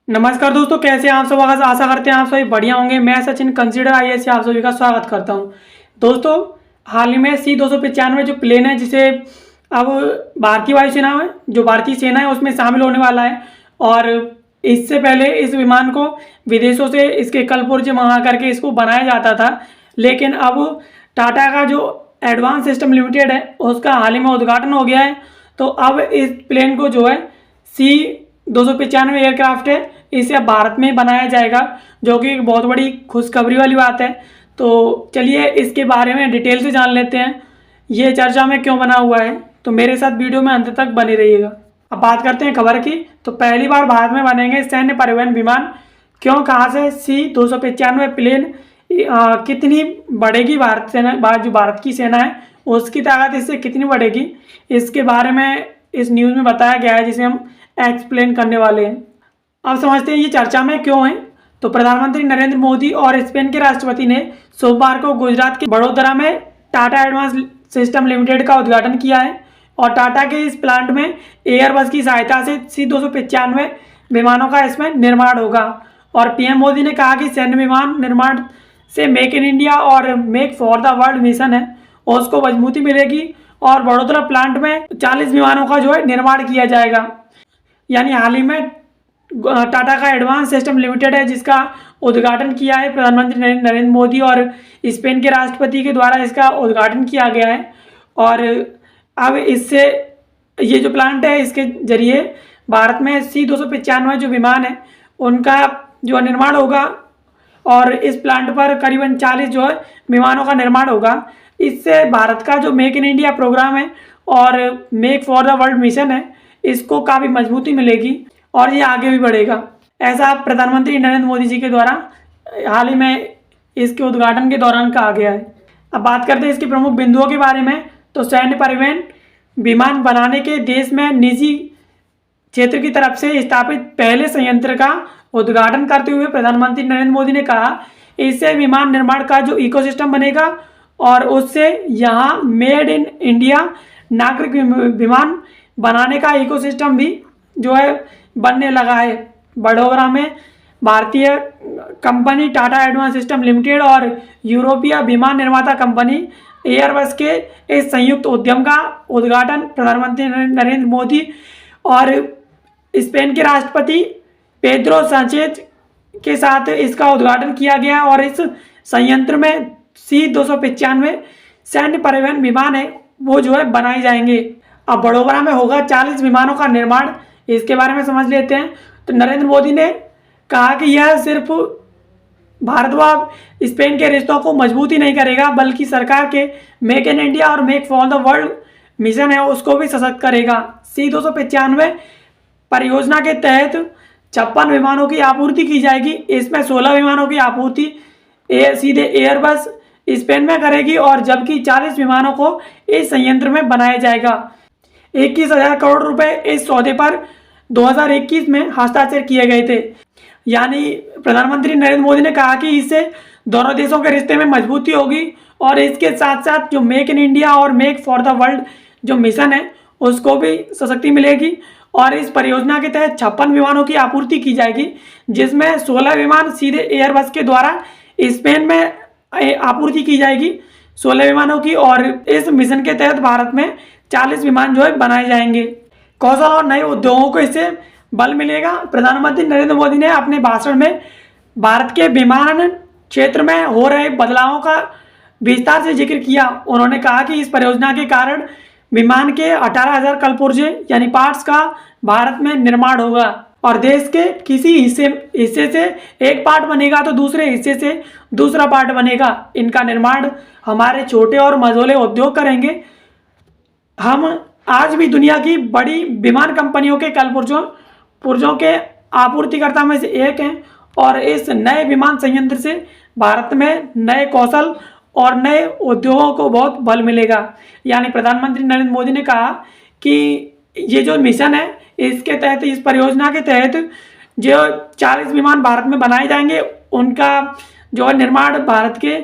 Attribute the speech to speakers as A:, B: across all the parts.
A: नमस्कार दोस्तों, कैसे हैं आप सब। आशा करते हैं आप सभी बढ़िया होंगे। मैं सचिन कंसीडर आईएएस से आप सभी का स्वागत करता हूं। दोस्तों, हाल ही में C-295 जो प्लेन है, जिसे अब भारतीय वायुसेना में जो भारतीय सेना है उसमें शामिल होने वाला है। और इससे पहले इस विमान को विदेशों से इसके कलपुर्जे मंगा करके इसको बनाया जाता था, लेकिन अब टाटा का जो एडवांस सिस्टम लिमिटेड है उसका हाल ही में उद्घाटन हो गया है। तो अब इस प्लेन को जो है C-295 एयरक्राफ्ट है, इसे अब भारत में बनाया जाएगा, जो कि एक बहुत बड़ी खुशखबरी वाली बात है। तो चलिए इसके बारे में डिटेल से जान लेते हैं, ये चर्चा में क्यों बना हुआ है। तो मेरे साथ वीडियो में अंत तक बने रहिएगा। अब बात करते हैं खबर की। तो पहली बार भारत में बनेंगे सैन्य परिवहन विमान। क्यों, कहाँ से C-295 प्लेन कितनी बढ़ेगी भारत सेना, जो भारत की सेना है उसकी ताकत इससे कितनी बढ़ेगी, इसके बारे में इस न्यूज़ में बताया गया है, जिसे हम एक्सप्लेन करने वाले हैं। अब समझते हैं ये चर्चा में क्यों है। तो प्रधानमंत्री नरेंद्र मोदी और स्पेन के राष्ट्रपति ने सोमवार को गुजरात के वडोदरा में टाटा एडवांस सिस्टम लिमिटेड का उद्घाटन किया है। और टाटा के इस प्लांट में एयरबस की सहायता से C-295 विमानों का इसमें निर्माण होगा। और पीएम मोदी ने कहा कि सैन्य विमान निर्माण से मेक इन इंडिया और make for the world mission है और उसको मजबूती मिलेगी। और वडोदरा प्लांट में 40 विमानों का जो है निर्माण किया जाएगा। यानी हाल ही में टाटा का एडवांस सिस्टम लिमिटेड है, जिसका उद्घाटन किया है प्रधानमंत्री नरेंद्र मोदी और स्पेन के राष्ट्रपति के द्वारा इसका उद्घाटन किया गया है। और अब इससे ये जो प्लांट है, इसके जरिए भारत में C-295 जो विमान है उनका जो निर्माण होगा। और इस प्लांट पर करीबन 40 जो है विमानों का निर्माण होगा। इससे भारत का जो मेक इन इंडिया प्रोग्राम है और make for the world mission है, इसको काफ़ी मजबूती मिलेगी और ये आगे भी बढ़ेगा। ऐसा प्रधानमंत्री नरेंद्र मोदी जी के द्वारा हाल ही में इसके उद्घाटन के दौरान कहा गया है। अब बात करते हैं इसके प्रमुख बिंदुओं के बारे में। तो सैन्य परिवहन विमान बनाने के देश में निजी क्षेत्र की तरफ से स्थापित पहले संयंत्र का उद्घाटन करते हुए प्रधानमंत्री नरेंद्र मोदी ने कहा, इससे विमान निर्माण का जो इकोसिस्टम बनेगा और उससे यहाँ मेड इन इंडिया नागरिक विमान बनाने का इकोसिस्टम भी जो है बनने लगा है। वडोदरा में भारतीय company Tata advance system limited और यूरोपीय विमान निर्माता कंपनी एयरबस के इस संयुक्त उद्यम का उद्घाटन प्रधानमंत्री नरेंद्र मोदी और स्पेन के राष्ट्रपति पेड्रो साnchez के साथ इसका उद्घाटन किया गया। और इस संयंत्र में C-295 सैन्य परिवहन विमान है वो जो है बनाए जाएंगे। अब वडोदरा में होगा 40 विमानों का निर्माण, इसके बारे में समझ लेते हैं। तो नरेंद्र मोदी ने कहा कि यह सिर्फ भारत व स्पेन के रिश्तों को मजबूती नहीं करेगा, बल्कि सरकार के मेक इन इंडिया और make for the world mission है उसको भी सशक्त करेगा। C-295 परियोजना के तहत 56 विमानों की आपूर्ति की जाएगी। इसमें 16 विमानों की आपूर्ति सीधे एयरबस स्पेन में करेगी और जबकि 40 विमानों को इस संयंत्र में बनाया जाएगा। 21,000 करोड़ रुपए इस सौदे पर 2021 में हस्ताक्षर किए गए थे। यानी प्रधानमंत्री नरेंद्र मोदी ने कहा कि इससे दोनों देशों के रिश्ते में मजबूती होगी और इसके साथ साथ जो मेक इन इंडिया और मेक फॉर द वर्ल्ड जो मिशन है उसको भी सशक्ति मिलेगी। और इस परियोजना के तहत 56 विमानों की आपूर्ति की जाएगी, जिसमें 16 विमान सीधे एयरबस के द्वारा स्पेन में आपूर्ति की जाएगी 16 विमानों की। और इस मिशन के तहत भारत में 40 विमान जो है बनाए जाएंगे। कौशल और नए उद्योगों को इससे बल मिलेगा। प्रधानमंत्री नरेंद्र मोदी ने अपने भाषण में भारत के विमान क्षेत्र में हो रहे बदलावों का विस्तार से जिक्र किया। उन्होंने कहा कि इस परियोजना के कारण विमान के 18,000 कलपुर्जे यानी पार्ट्स का भारत में निर्माण होगा और देश के किसी हिस्से से एक पार्ट बनेगा तो दूसरे हिस्से से दूसरा पार्ट बनेगा। इनका निर्माण हमारे छोटे और मझोले उद्योग करेंगे। हम आज भी दुनिया की बड़ी विमान कंपनियों के पुर्जों के आपूर्तिकर्ता में से एक हैं और इस नए विमान संयंत्र से भारत में नए कौशल और नए उद्योगों को बहुत बल मिलेगा। यानी प्रधानमंत्री नरेंद्र मोदी ने कहा कि ये जो मिशन है इसके तहत, इस परियोजना के तहत जो 40 विमान भारत में बनाए जाएंगे, उनका जो है निर्माण भारत के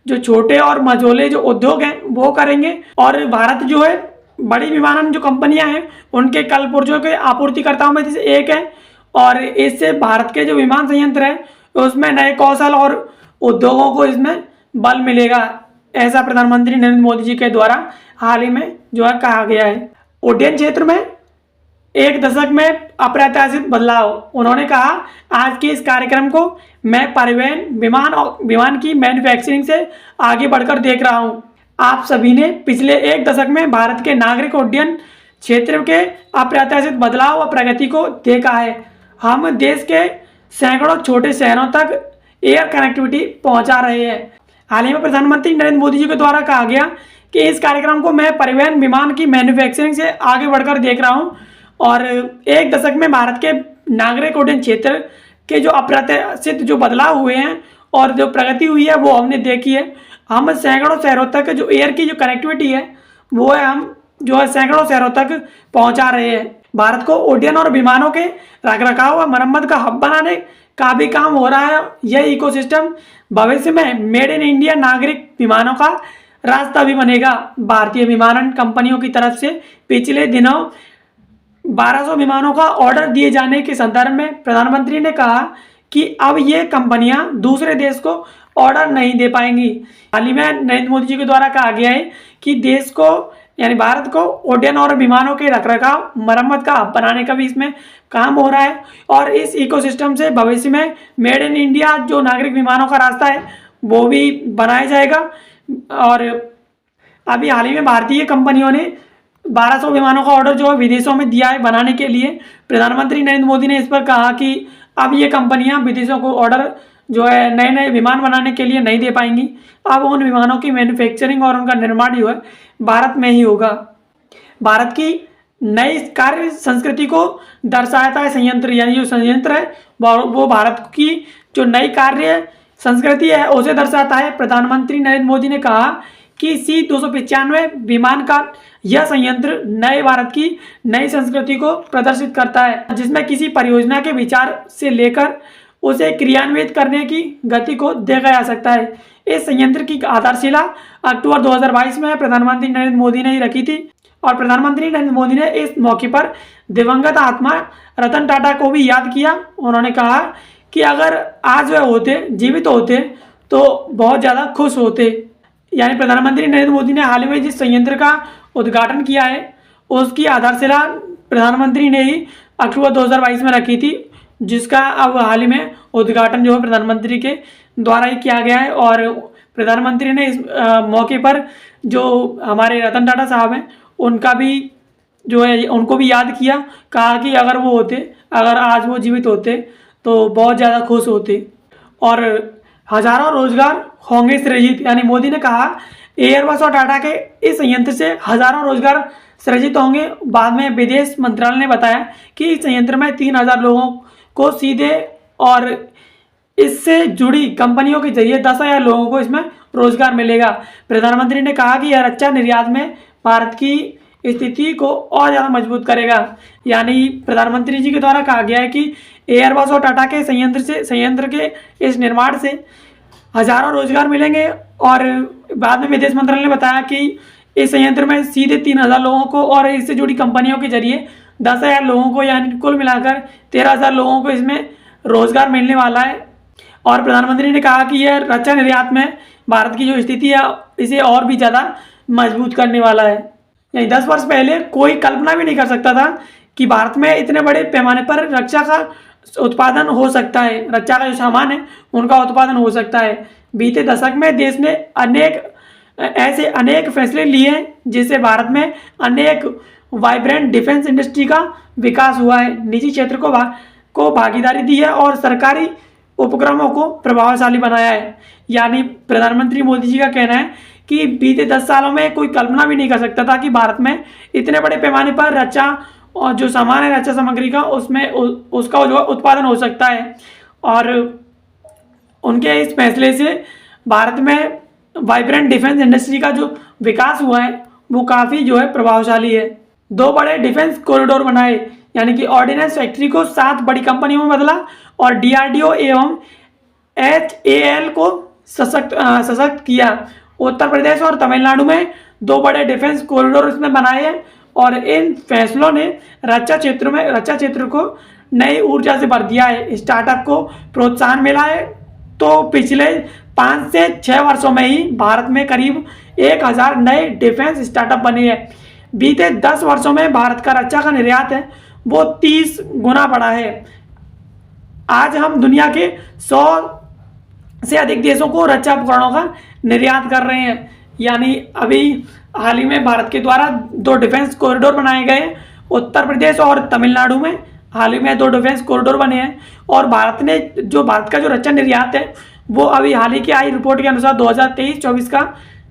A: जो छोटे और मझोले जो उद्योग हैं वो करेंगे। और भारत जो है बड़ी विमानन जो कंपनियां हैं उनके कलपुर्जों के आपूर्तिकर्ताओं में से एक है और इससे भारत के जो विमान संयंत्र है उसमें नए कौशल और उद्योगों को इसमें बल मिलेगा, ऐसा प्रधानमंत्री नरेंद्र मोदी जी के द्वारा हाल ही में जो है कहा गया है। उड्डयन क्षेत्र में एक दशक में अप्रत्याशित बदलाव। उन्होंने कहा, आज के इस कार्यक्रम को मैं परिवहन, विमान की मैन्युफैक्चरिंग से आगे बढ़कर देख रहा हूं। आप सभी ने पिछले एक दशक में भारत के नागरिक उड्डयन क्षेत्र के अप्रत्याशित बदलाव और प्रगति को देखा है। हम देश के सैकड़ों छोटे शहरों तक एयर कनेक्टिविटी पहुंचा रहे हैं। हाल ही में प्रधानमंत्री नरेंद्र मोदी जी के द्वारा कहा गया कि इस कार्यक्रम को मैं परिवहन, विमान की मैन्युफैक्चरिंग से आगे बढ़कर देख रहा हूं और एक दशक में भारत के नागरिक उड्डयन क्षेत्र के जो अप्रत्याशित जो बदलाव हुए हैं और जो प्रगति हुई है वो हमने देखी है। हम सैकड़ों शहरों तक जो एयर की जो कनेक्टिविटी है वो है हम जो है सैकड़ों शहरों तक पहुंचा रहे हैं। भारत को उड्डयन और विमानों के रखरखाव और मरम्मत का हब बनाने का भी काम हो रहा है। यह इकोसिस्टम भविष्य में मेड इन इंडिया नागरिक विमानों का रास्ता भी बनेगा। भारतीय विमानन कंपनियों की तरफ से पिछले दिनों 1200 विमानों का ऑर्डर दिए जाने के संदर्भ में प्रधानमंत्री ने कहा कि अब ये कंपनियां दूसरे देश को ऑर्डर नहीं दे पाएंगी। हाल ही में नरेंद्र मोदी जी के द्वारा कहा गया है कि देश को यानी भारत को उड्डयन और विमानों के रखरखाव, मरम्मत का हब बनाने का भी इसमें काम हो रहा है और इस इकोसिस्टम से भविष्य में मेड इन इंडिया जो नागरिक विमानों का रास्ता है वो भी बनाया जाएगा। और अभी हाल ही में भारतीय कंपनियों ने 1200 विमानों का ऑर्डर जो है विदेशों में दिया है बनाने के लिए। प्रधानमंत्री नरेंद्र मोदी ने इस पर कहा कि अब ये कंपनियां विदेशों को ऑर्डर जो है नए नए विमान बनाने के लिए नहीं दे पाएंगी। अब उन विमानों की मैन्युफैक्चरिंग और उनका निर्माण जो है भारत में ही होगा। भारत की नई कार्य संस्कृति को दर्शाता है संयंत्र, यानी जो संयंत्र है वो भारत की जो नई कार्य संस्कृति है उसे दर्शाता है। प्रधानमंत्री नरेंद्र मोदी ने कहा कि C-295 विमान का यह संयंत्र नए भारत की नई संस्कृति को प्रदर्शित करता है, जिसमें किसी परियोजना के विचार से लेकर उसे क्रियान्वित करने की गति को देखा जा सकता है। इस संयंत्र की आधारशिला अक्टूबर 2022 में प्रधानमंत्री नरेंद्र मोदी ने ही रखी थी और प्रधानमंत्री नरेंद्र मोदी ने इस मौके पर दिवंगत आत्मा रतन टाटा को भी याद किया। उन्होंने कहा कि अगर आज वह जीवित होते तो बहुत ज़्यादा खुश होते। यानी प्रधानमंत्री नरेंद्र मोदी ने हाल ही में जिस संयंत्र का उद्घाटन किया है उसकी आधारशिला प्रधानमंत्री ने ही अक्टूबर 2022 में रखी थी, जिसका अब हाल ही में उद्घाटन जो है प्रधानमंत्री के द्वारा ही किया गया है। और प्रधानमंत्री ने इस मौके पर जो हमारे रतन टाटा साहब हैं उनका भी जो है उनको भी याद किया, कहा कि अगर आज वो जीवित होते तो बहुत ज़्यादा खुश होते और हजारों रोजगार होंगे सृजित। यानी मोदी ने कहा एयरबस और टाटा के इस संयंत्र से हजारों रोजगार सृजित होंगे। बाद में विदेश मंत्रालय ने बताया कि इस संयंत्र में 3000 लोगों को सीधे और इससे जुड़ी कंपनियों के जरिए 10,000 लोगों को इसमें रोजगार मिलेगा। प्रधानमंत्री ने कहा कि यह रक्षा निर्यात में भारत की स्थिति को और ज़्यादा मजबूत करेगा। यानी प्रधानमंत्री जी के द्वारा कहा गया है कि एयरबस और टाटा के संयंत्र के इस निर्माण से हजारों रोजगार मिलेंगे। और बाद में विदेश मंत्रालय ने बताया कि इस संयंत्र में सीधे 3000 लोगों को और इससे जुड़ी कंपनियों के जरिए 10,000 लोगों को यानी कुल मिलाकर 13,000 लोगों को इसमें रोजगार मिलने वाला है। और प्रधानमंत्री ने कहा कि यह रक्षा निर्यात में भारत की जो स्थिति है इसे और भी ज़्यादा मजबूत करने वाला है। यानी 10 वर्ष पहले कोई कल्पना भी नहीं कर सकता था कि भारत में इतने बड़े पैमाने पर रक्षा का उत्पादन हो सकता है, रक्षा का जो सामान है उनका उत्पादन हो सकता है। बीते दशक में देश ने अनेक फैसले लिए हैं जिससे भारत में अनेक वाइब्रेंट डिफेंस इंडस्ट्री का विकास हुआ है, निजी क्षेत्र को भागीदारी दी है और सरकारी उपक्रमों को प्रभावशाली बनाया है। यानी प्रधानमंत्री मोदी जी का कहना है कि बीते 10 सालों में कोई कल्पना भी नहीं कर सकता था कि भारत में इतने बड़े पैमाने पर रक्षा और जो सामान है रक्षा सामग्री का उसका जो उत्पादन हो सकता है। और उनके इस फैसले से भारत में वाइब्रेंट डिफेंस इंडस्ट्री का जो विकास हुआ है वो काफ़ी जो है प्रभावशाली है। 2 बड़े डिफेंस कॉरिडोर बनाए, यानी कि ऑर्डिनेंस फैक्ट्री को 7 बड़ी कंपनियों में बदला और DRDO एवं HAL को सशक्त किया। उत्तर प्रदेश और तमिलनाडु में 2 बड़े डिफेंस कॉरिडोर इसमें बनाए हैं और इन फैसलों ने रक्षा क्षेत्र को नई ऊर्जा से भर दिया है। स्टार्टअप को प्रोत्साहन मिला है। तो पिछले 5 से 6 वर्षों में ही भारत में करीब 1000 नए डिफेंस स्टार्टअप बने हैं। बीते 10 वर्षों में भारत का रक्षा का निर्यात है वो 30 गुना बढ़ा है। आज हम दुनिया के 100 से अधिक देशों को रक्षा उपकरणों का निर्यात कर रहे हैं। यानी अभी हाल ही में भारत के द्वारा 2 डिफेंस कॉरिडोर बनाए गए। उत्तर प्रदेश और तमिलनाडु में हाल ही में 2 डिफेंस कॉरिडोर बने हैं। और भारत का जो रक्षा निर्यात है वो अभी हाल ही की आई रिपोर्ट के अनुसार 2023-24 का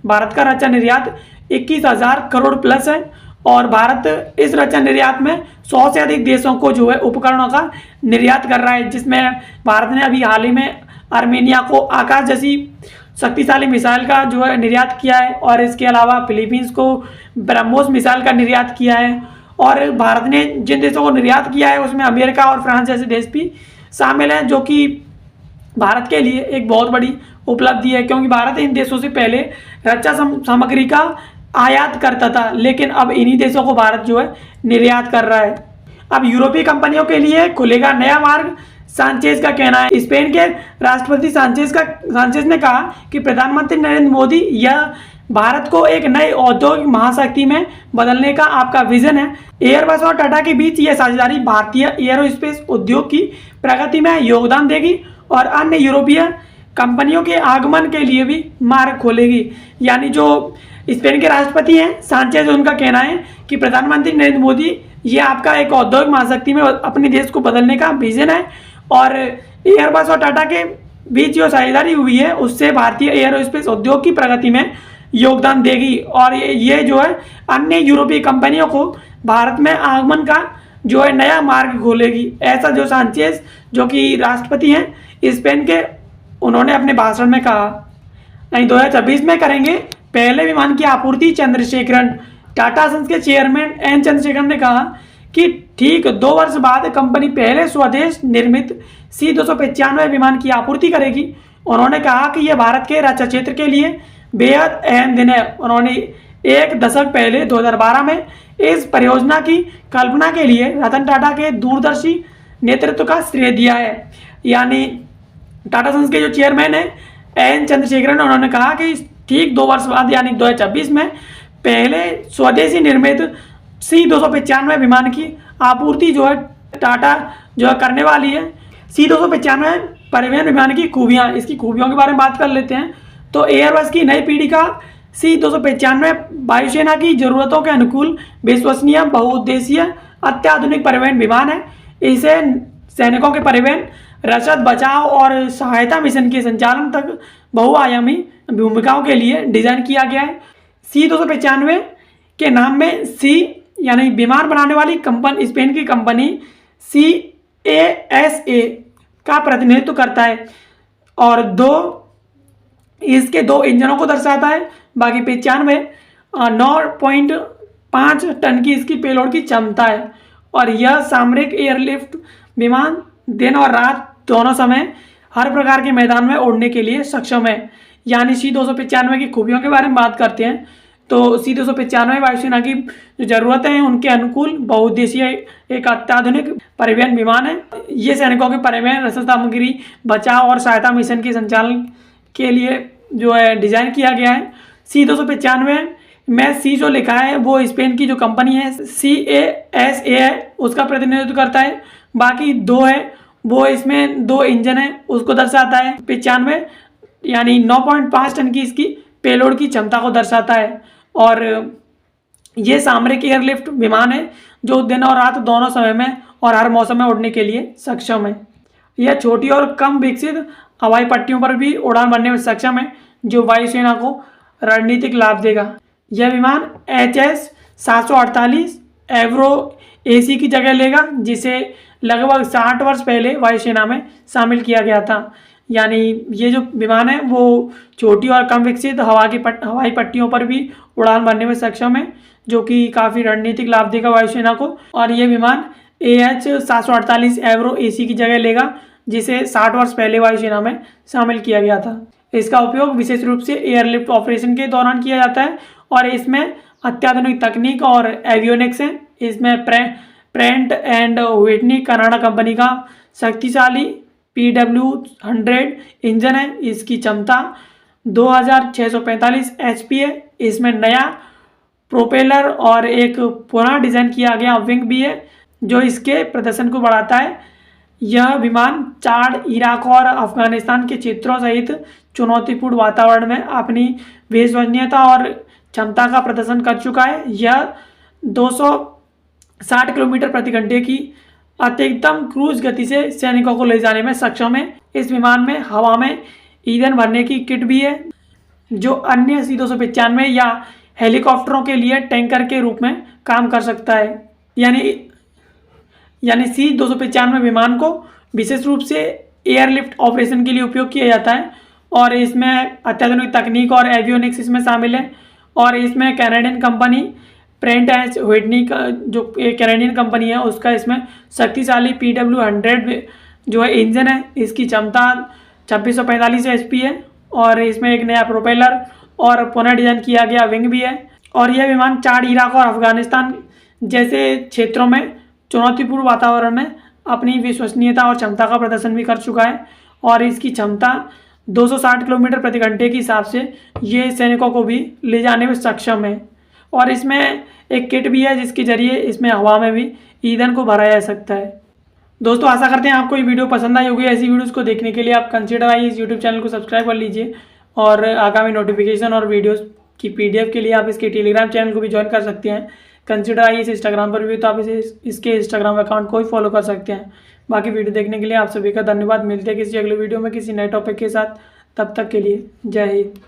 A: भारत का रक्षा निर्यात 21,000 करोड़ प्लस है। और भारत इस रक्षा निर्यात में 100 से अधिक देशों को जो है उपकरणों का निर्यात कर रहा है, जिसमें भारत ने अभी हाल ही में आर्मेनिया को आकाश जैसी शक्तिशाली मिसाइल का जो है निर्यात किया है। और इसके अलावा फिलीपींस को ब्रह्मोस मिसाइल का निर्यात किया है। और भारत ने जिन देशों को निर्यात किया है उसमें अमेरिका और फ्रांस जैसे देश भी शामिल हैं, जो कि भारत के लिए एक बहुत बड़ी उपलब्धि है, क्योंकि भारत इन देशों से पहले रक्षा सामग्री का आयात करता था, लेकिन अब इन्हीं देशों को भारत जो है निर्यात कर रहा है। अब यूरोपीय कंपनियों के लिए खुलेगा नया मार्ग, सांचेज का कहना है। स्पेन के राष्ट्रपति सांचेज ने कहा कि प्रधानमंत्री नरेंद्र मोदी यह भारत को एक नए औद्योगिक महाशक्ति में बदलने का आपका विजन है। एयरबस और टाटा के बीच यह साझेदारी भारतीय एयरोस्पेस उद्योग की प्रगति में योगदान देगी और अन्य यूरोपीय कंपनियों के आगमन के लिए भी मार्ग खोलेगी। यानी जो स्पेन के राष्ट्रपति हैं सांचेज, उनका कहना है कि प्रधानमंत्री नरेंद्र मोदी ये आपका एक औद्योगिक महाशक्ति में अपने देश को बदलने का विजन है। और एयरबस और टाटा के बीच जो साझेदारी हुई है उससे भारतीय एयरोस्पेस उद्योग की प्रगति में योगदान देगी और ये जो है अन्य यूरोपीय कंपनियों को भारत में आगमन का जो है नया मार्ग खोलेगी। ऐसा जो सांचेज जो कि राष्ट्रपति हैं स्पेन के, उन्होंने अपने भाषण में कहा। 2026 में करेंगे पहले विमान की आपूर्ति चंद्रशेखरन। टाटा सन्स के चेयरमैन एन चंद्रशेखरन ने कहा कि ठीक 2 वर्ष बाद कंपनी पहले स्वदेश निर्मित C295 विमान की आपूर्ति करेगी। उन्होंने कहा कि यह भारत के रक्षा क्षेत्र के लिए बेहद अहम दिन है। उन्होंने 1 दशक पहले 2012 में इस परियोजना की कल्पना के लिए रतन टाटा के दूरदर्शी नेतृत्व का श्रेय दिया है। यानी टाटा सन्स के जो चेयरमैन हैं एन चंद्रशेखरन, उन्होंने कहा कि ठीक 2 वर्ष बाद यानी 2026 में पहले स्वदेशी निर्मित C295 विमान की आपूर्ति जो है टाटा जो है करने वाली है। C295 परिवहन विमान की खूबियाँ, इसकी खूबियों के बारे में बात कर लेते हैं। तो एयरबस की नई पीढ़ी का C295 वायुसेना की ज़रूरतों के अनुकूल विश्वसनीय बहुउद्देशीय अत्याधुनिक परिवहन विमान है। इसे सैनिकों के परिवहन, रसद बचाव और सहायता मिशन के संचालन तक बहुआयामी भूमिकाओं के लिए डिज़ाइन किया गया है। C295 के नाम में C यानी विमान बनाने वाली कंपनी स्पेन की कंपनी CASA का प्रतिनिधित्व करता है और इसके 2 इंजनों को दर्शाता है। बाकी 9.5 टन की इसकी पेलोड की क्षमता है और यह सामरिक एयरलिफ्ट विमान दिन और रात दोनों समय हर प्रकार के मैदान में उड़ने के लिए सक्षम है। यानी C295 की खूबियों के बारे में बात करते हैं तो C295 वायुसेना की जो ज़रूरतें हैं उनके अनुकूल बहुउद्देशीय एक अत्याधुनिक परिवहन विमान है। ये सैनिकों के परिवहन, रसद सामग्री, बचाव और सहायता मिशन के संचालन के लिए जो है डिज़ाइन किया गया है। C295 में C जो लिखा है वो स्पेन की जो कंपनी है CASA है उसका प्रतिनिधित्व करता है। बाकी 2 है वो इसमें 2 इंजन है उसको दर्शाता है। 95 यानी 9.5 टन की इसकी पेलोड की क्षमता को दर्शाता है और ये सामरिक एयरलिफ्ट विमान है जो दिन और रात दोनों समय में और हर मौसम में उड़ने के लिए सक्षम है। यह छोटी और कम विकसित हवाई पट्टियों पर भी उड़ान भरने में सक्षम है जो वायुसेना को रणनीतिक लाभ देगा। यह विमान HS 748 एवरो AC की जगह लेगा जिसे लगभग 60 वर्ष पहले वायुसेना में शामिल किया गया था। यानी ये जो विमान है वो छोटी और कम विकसित हवाई पट्टियों पर भी उड़ान भरने में सक्षम है जो कि काफ़ी रणनीतिक लाभ देगा वायुसेना को। और ये विमान AH 748 एवरो AC की जगह लेगा जिसे 60 वर्ष पहले वायुसेना में शामिल किया गया था। इसका उपयोग विशेष रूप से एयरलिफ्ट ऑपरेशन के दौरान किया जाता है और इसमें अत्याधुनिक तकनीक और एवियोनिक्स है। इसमें apparent and Whitney Canada company का शक्तिशाली PW100 इंजन है। इसकी क्षमता 2645 HP है। इसमें नया प्रोपेलर और एक पुनः डिज़ाइन किया गया विंग भी है जो इसके प्रदर्शन को बढ़ाता है। यह विमान चाड, इराक और अफगानिस्तान के क्षेत्रों सहित चुनौतीपूर्ण वातावरण में अपनी विश्वसनीयता और क्षमता का प्रदर्शन कर चुका है। यह 260 किलोमीटर प्रति घंटे की अधिकतम क्रूज गति से सैनिकों को ले जाने में सक्षम है। इस विमान में हवा में ईंधन भरने की किट भी है जो अन्य C-295 या हेलीकॉप्टरों के लिए टैंकर के रूप में काम कर सकता है। यानी C-295 विमान को विशेष रूप से एयरलिफ्ट ऑपरेशन के लिए उपयोग किया जाता है और इसमें अत्याधुनिक तकनीक और एवियोनिक्स इसमें शामिल है। और इसमें Canadian company apparent and Whitney का जो कैनेडियन कंपनी है उसका इसमें शक्तिशाली PW100 जो है इंजन है। इसकी क्षमता 2645 HP है और इसमें एक नया प्रोपेलर और पुनः डिजाइन किया गया विंग भी है। और यह विमान चाड, इराक और अफगानिस्तान जैसे क्षेत्रों में चुनौतीपूर्ण वातावरण में अपनी विश्वसनीयता और क्षमता का प्रदर्शन भी कर चुका है। और इसकी क्षमता 260 किलोमीटर प्रति घंटे के हिसाब से ये सैनिकों को भी ले जाने में सक्षम है। और इसमें एक किट भी है जिसके जरिए इसमें हवा में भी ईंधन को भरा जा सकता है। दोस्तों आशा करते हैं आपको ये वीडियो पसंद आई होगी। ऐसी वीडियोस को देखने के लिए आप कंसिडर आइए इस यूट्यूब चैनल को सब्सक्राइब कर लीजिए और आगामी नोटिफिकेशन और वीडियोस की PDF के लिए आप इसके टेलीग्राम चैनल को भी ज्वाइन कर सकते हैं। कंसिडर आइए इस इंस्टाग्राम पर भी तो आप इसके इंस्टाग्राम अकाउंट को भी फॉलो कर सकते हैं। बाकी वीडियो देखने के लिए आप सभी का धन्यवाद। मिलते हैं किसी अगले वीडियो में किसी नए टॉपिक के साथ। तब तक के लिए जय हिंद।